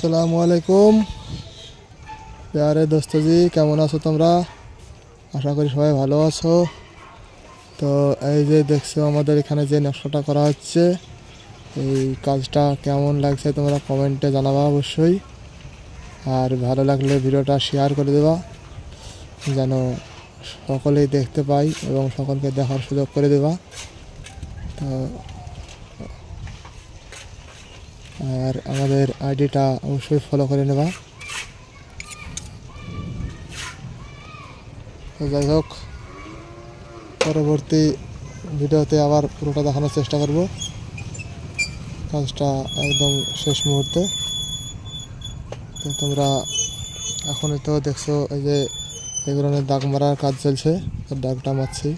আসসালামু আলাইকুম প্যারে দোস্ত জি, কেমন আছো তোমরা? আশা করি সবাই ভালো আছো। তো এই যে দেখছো আমাদের এখানে যে নকশাটা করা হচ্ছে, এই কাজটা কেমন লাগছে তোমরা কমেন্টে জানাবা অবশ্যই। আর ভালো লাগলে ভিডিওটা শেয়ার করে দেবা যেন সকলেই দেখতে পাই এবং সকলকে দেখার সুযোগ করে দেবা। তো আর আমাদের আইডিটা অবশ্যই ফলো করে নেবা। তো যাই হোক, পরবর্তী ভিডিওতে আবার পুরোটা দেখানোর চেষ্টা করব, কাজটা একদম শেষ মুহূর্তে। তো তোমরা এখনই তো দেখছো এই যে এগুলো দাগ মারার কাজ চলছে, দাগটা মারছি।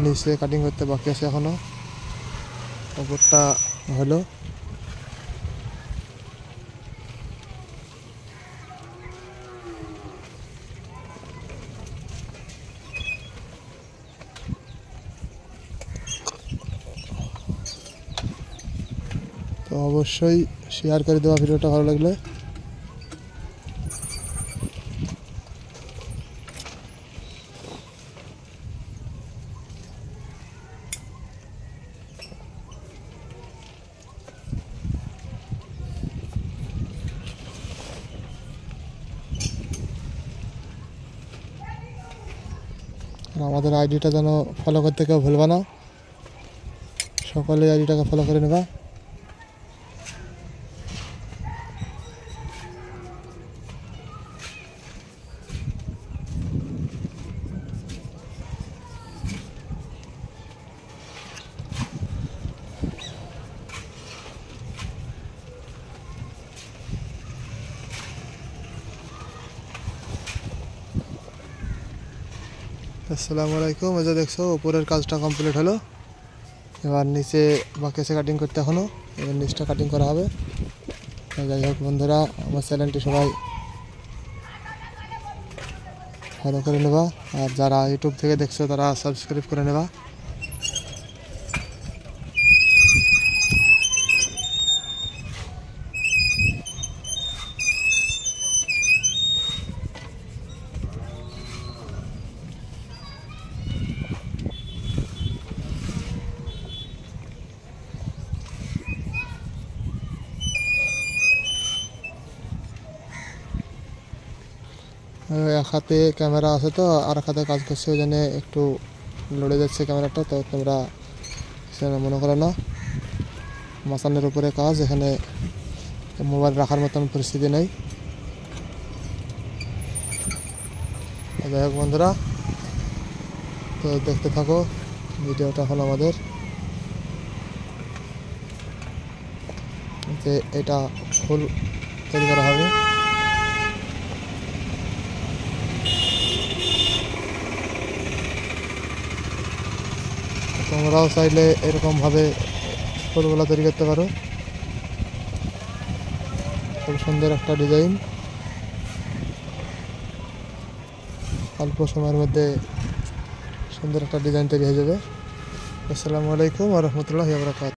নিচে কাটিং করতে বাকি আছে এখনো, ওপরটা হলো। তো অবশ্যই শেয়ার করে দেওয়া ভিডিওটা ভালো লাগলে। আর আমাদের আইডিটা যেন ফলো করতে কেউ ভুলবা না, সকলে আইডিটাকে ফলো করে নেবা। আসসালামু আলাইকুম। এই যে দেখছো উপরের কাজটা কমপ্লিট হলো, এবার নিচে বাকি আছে কাটিং করতে এখনও, এবার নিচটা কাটিং করা হবে। যাই হোক বন্ধুরা, আমার চ্যানেলটি সবাই ফলো করে নেবা, আর যারা ইউটিউব থেকে দেখছো তারা সাবস্ক্রাইব করে নেবা। এক হাতে ক্যামেরা আছে তো আর এক হাতে কাজ করছে, ওই জন্য একটু লড়ে যাচ্ছে ক্যামেরাটা। তো তোমরা মনে করো না, মাচানের উপরে কাজ, এখানে মোবাইল রাখার মতন পরিস্থিতি নেই। যাই হোক বন্ধুরা, তো দেখতে থাকো ভিডিওটা। এখন আমাদের যে এটা ফুল তৈরি করা হবে, তোমরাও চাইলে এরকমভাবে ফুলগুলো তৈরি করতে পারো। খুব সুন্দর একটা ডিজাইন, অল্প সময়ের মধ্যে সুন্দর একটা ডিজাইন তৈরি হয়ে যাবে। আসসালামু আলাইকুম ওয়া রাহমাতুল্লাহি ওয়া বারাকাতুহু।